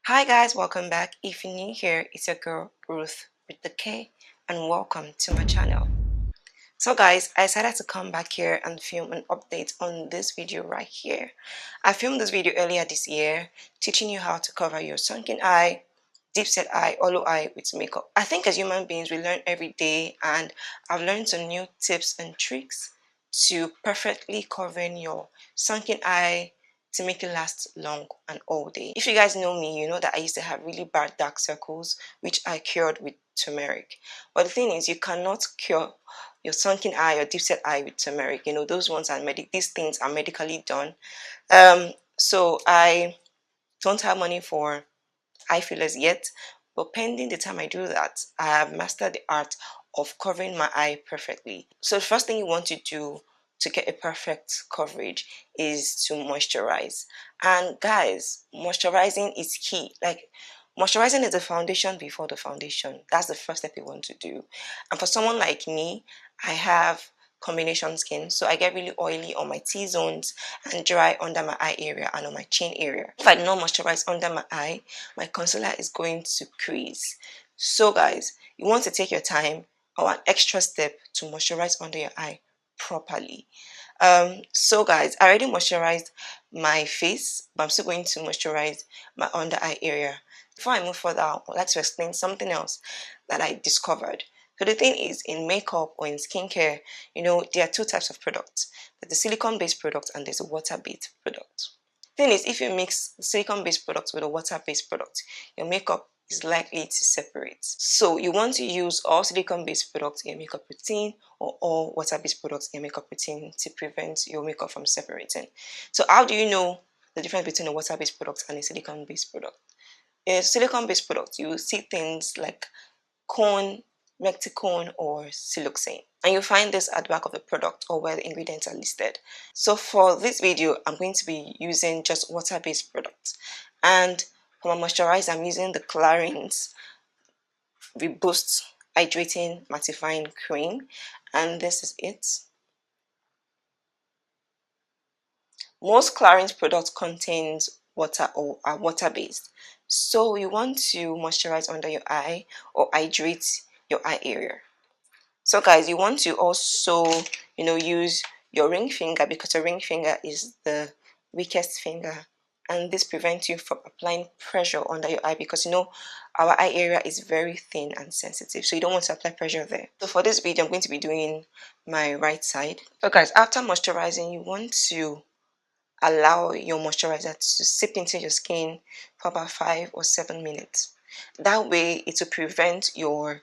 Hi guys, welcome back. If you're new here, it's your girl Ruth with the K and welcome to my channel. So guys, I decided to come back here and film an update on this video right here. I filmed this video earlier this year teaching you how to cover your sunken eye, deep set eye, hollow eye with makeup. I think as human beings we learn every day, and I've learned some new tips and tricks to perfectly covering your sunken eye to make it last long and all day. If you guys know me, you know that I used to have really bad dark circles which I cured with turmeric. But the thing is, you cannot cure your sunken eye or deep set eye with turmeric. You know, those ones are these things are medically done. So I don't have money for eye fillers yet, but pending the time I do that, I have mastered the art of covering my eye perfectly. So the first thing you want to do to get a perfect coverage is to moisturize. And guys, moisturizing is key. Like, moisturizing is the foundation before the foundation. That's the first step you want to do. And for someone like me, I have combination skin, so I get really oily on my T-zones and dry under my eye area and on my chin area. If I do not moisturize under my eye, my concealer is going to crease. So guys, you want to take your time or an extra step to moisturize under your eye properly. So guys, I already moisturized my face, but I'm still going to moisturize my under eye area. Before I move further, I'd like to explain something else that I discovered. So the thing is, in makeup or in skincare, you know, there are two types of products. There's the silicone-based product and there's a water-based product. The thing is, if you mix silicone-based products with a water-based product, your makeup is likely to separate. So you want to use all silicone-based products in your makeup routine or all water-based products in your makeup routine to prevent your makeup from separating. So how do you know the difference between a water-based product and a silicone-based product? In a silicone-based product, you will see things like cone, Mecticone, or siloxane, and you'll find this at the back of the product or where the ingredients are listed. So for this video, I'm going to be using just water-based products, and for my moisturizer, I'm using the Clarins Reboost Hydrating Mattifying Cream, and this is it. Most Clarins products contains water or are water-based, so you want to moisturize under your eye or hydrate your eye area. So guys, you want to also, use your ring finger, because your ring finger is the weakest finger, and this prevents you from applying pressure under your eye, because our eye area is very thin and sensitive, so you don't want to apply pressure there. So for this video, I'm going to be doing my right side. So guys, after moisturizing, you want to allow your moisturizer to seep into your skin for about 5 or 7 minutes. That way it will prevent your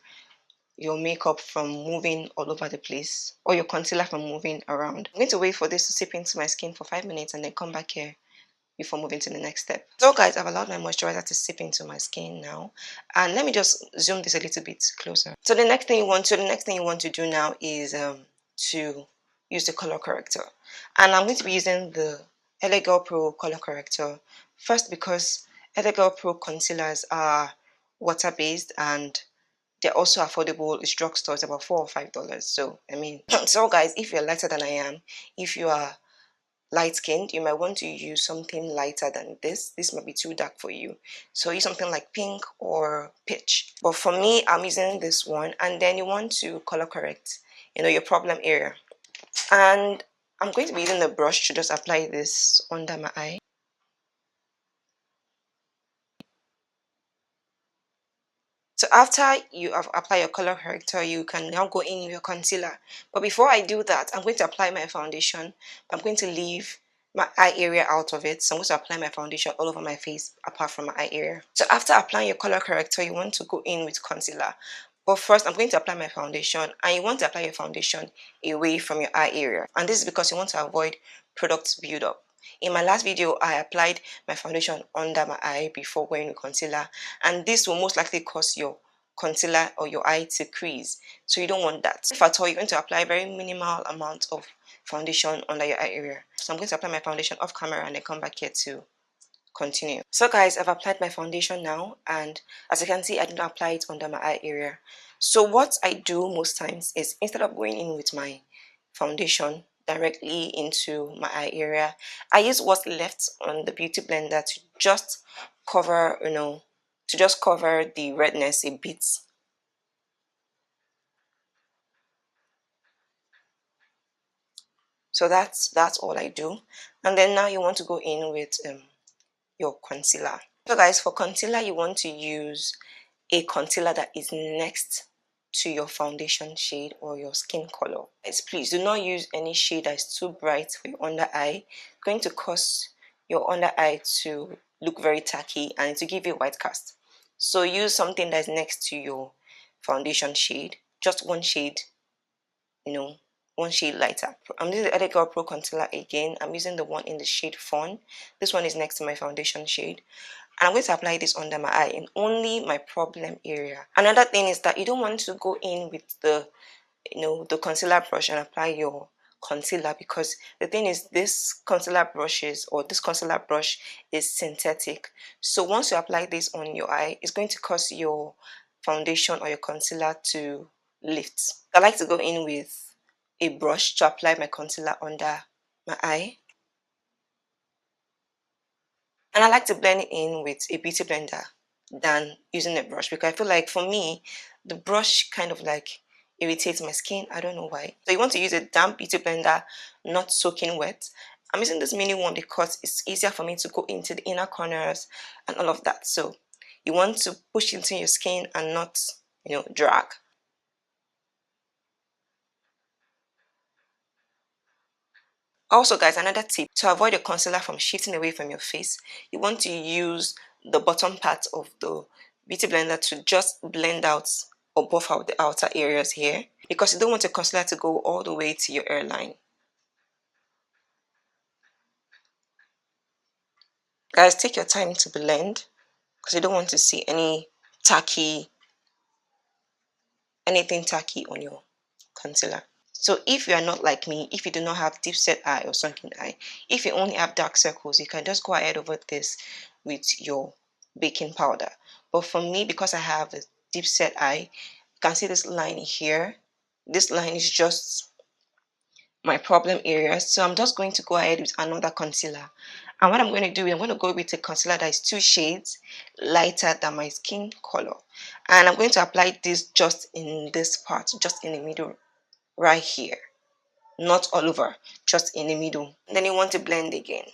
makeup from moving all over the place, or your concealer from moving around. I'm going to wait for this to seep into my skin for 5 minutes and then come back here before moving to the next step. So guys, I've allowed my moisturizer to seep into my skin now, and let me just zoom this a little bit closer. So the next thing you want to do now is to use the color corrector, and I'm going to be using the Girl Pro color corrector first, because Girl Pro concealers are water based and they're also affordable. It's drugstore, it's about $4 or $5. So so guys, if you're lighter than I am, if you are light skinned, you might want to use something lighter than this. This might be too dark for you, so use something like pink or peach. But for me, I'm using this one. And then you want to color correct, your problem area. And I'm going to be using the brush to just apply this under my eye. So after you have applied your color corrector, you can now go in with your concealer. But before I do that, I'm going to apply my foundation. I'm going to leave my eye area out of it. So I'm going to apply my foundation all over my face apart from my eye area. So after applying your color corrector, you want to go in with concealer. But first, I'm going to apply my foundation, and you want to apply your foundation away from your eye area. And this is because you want to avoid product buildup. In my last video, I applied my foundation under my eye before wearing concealer, and this will most likely cause your concealer or your eye to crease. So you don't want that. If at all, you're going to apply a very minimal amount of foundation under your eye area. So I'm going to apply my foundation off camera and then come back here to continue. So guys, I've applied my foundation now, and as you can see, I did not apply it under my eye area. So what I do most times is, instead of going in with my foundation directly into my eye area. I use what's left on the beauty blender to just cover, to just cover the redness a bit. So that's all I do. And then now you want to go in with your concealer. So guys, for concealer, you want to use a concealer that is next to your foundation shade or your skin color. Guys, please do not use any shade that is too bright for your under eye. It's going to cause your under eye to look very tacky and to give you a white cast. So use something that is next to your foundation shade, just one shade, you know, one shade lighter. I'm using the Elegant Pro Concealer again. I'm using the one in the shade Fawn. This one is next to my foundation shade. And I'm going to apply this under my eye in only my problem area. Another thing is that you don't want to go in with the concealer brush and apply your concealer, because the thing is this concealer brush is synthetic. So once you apply this on your eye, it's going to cause your foundation or your concealer to lift. I like to go in with a brush to apply my concealer under my eye. And I like to blend it in with a beauty blender than using a brush, because I feel like for me, the brush kind of like irritates my skin. I don't know why. So you want to use a damp beauty blender, not soaking wet. I'm using this mini one because it's easier for me to go into the inner corners and all of that. So you want to push into your skin and not, drag. Also guys, another tip to avoid your concealer from shifting away from your face, you want to use the bottom part of the beauty blender to just blend out or buff out the outer areas here, because you don't want your concealer to go all the way to your hairline. Guys, take your time to blend because you don't want to see anything tacky on your concealer. So if you are not like me, if you do not have deep set eye or sunken eye, if you only have dark circles, you can just go ahead over this with your baking powder. But for me, because I have a deep set eye, you can see this line here. This line is just my problem area. So I'm just going to go ahead with another concealer. And what I'm going to do is I'm going to go with a concealer that is 2 shades lighter than my skin color. And I'm going to apply this just in this part, just in the middle right here. Not all over, just in the middle. Then you want to blend again.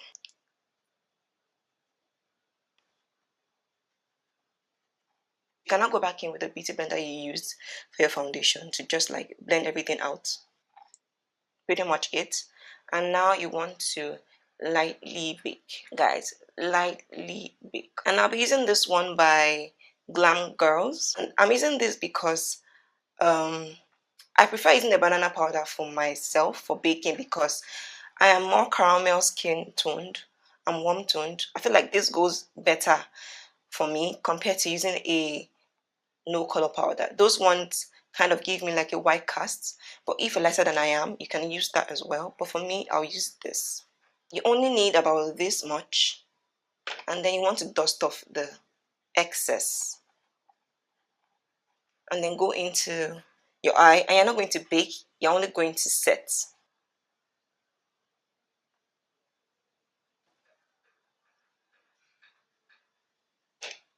You cannot go back in with the beauty blender you used for your foundation to just like blend everything out. Pretty much it. And now you want to lightly bake, guys. Lightly bake. And I'll be using this one by Glam Girls. And I'm using this because I prefer using the banana powder for myself for baking, because I am more caramel skin toned. I'm warm toned. I feel like this goes better for me compared to using a no color powder. Those ones kind of give me like a white cast, but if you're lighter than I am, you can use that as well. But for me, I'll use this. You only need about this much, and then you want to dust off the excess and then go into your eye. And you're not going to bake, you're only going to set.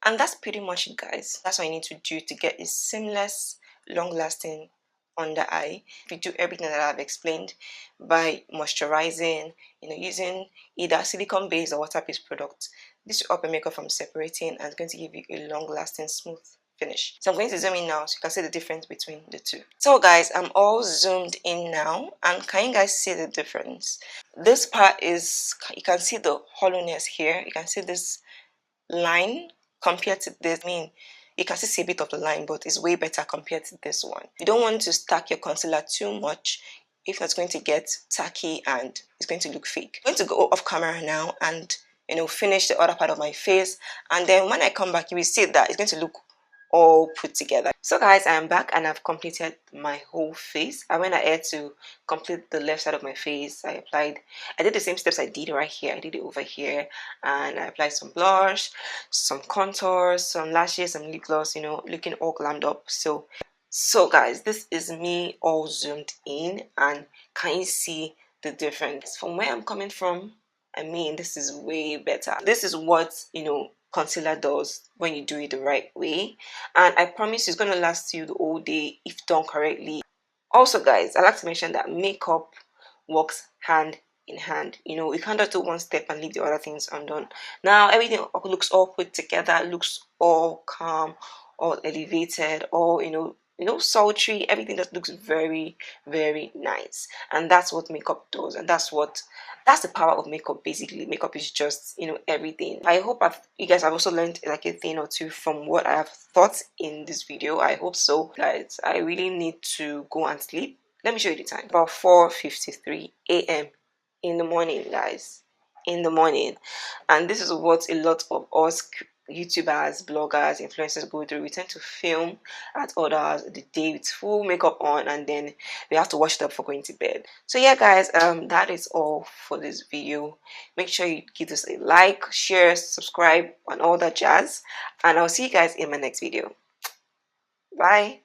And that's pretty much it, guys. That's what you need to do to get a seamless, long-lasting under eye. If you do everything that I've explained by moisturizing, using either silicone-based or water-based product, this will help your makeup from separating and it's going to give you a long-lasting, smooth finish. So I'm going to zoom in now so you can see the difference between the two. So guys, I'm all zoomed in now, and can you guys see the difference? This part is, you can see the hollowness here. You can see this line compared to this. I mean, you can still see a bit of the line, but it's way better compared to this one. You don't want to stack your concealer too much, if it's going to get tacky and it's going to look fake. I'm going to go off camera now and finish the other part of my face, and then when I come back you will see that it's going to look all put together. So guys, I am back and I've completed my whole face. I went ahead to complete the left side of my face. I did the same steps I did right here. I did it over here, and I applied some blush, some contours, some lashes, some lip gloss, looking all glammed up. So guys, this is me all zoomed in, and can you see the difference. From where I'm coming from, I mean, this is way better. This is what, concealer does when you do it the right way. And I promise it's going to last you the whole day if done correctly. Also, guys, I like to mention that makeup works hand in hand. You can't just do one step and leave the other things undone. Now, everything looks all put together, looks all calm, all elevated, all, sultry. Everything just looks very, very nice. And that's what makeup does. And that's the power of makeup. Basically, makeup is just, everything. I hope you guys have also learned like a thing or two from what I have thought in this video. I hope so, guys. I really need to go and sleep. Let me show you the time. About 4:53 a.m. in the morning, guys. In the morning. And this is what a lot of us YouTubers, bloggers, influencers go through. We tend to film at other hours of the day with full makeup on, and then we have to wash it up for going to bed. So yeah, guys, that is all for this video. Make sure you give this a like, share, subscribe, and all that jazz. And I'll see you guys in my next video. Bye.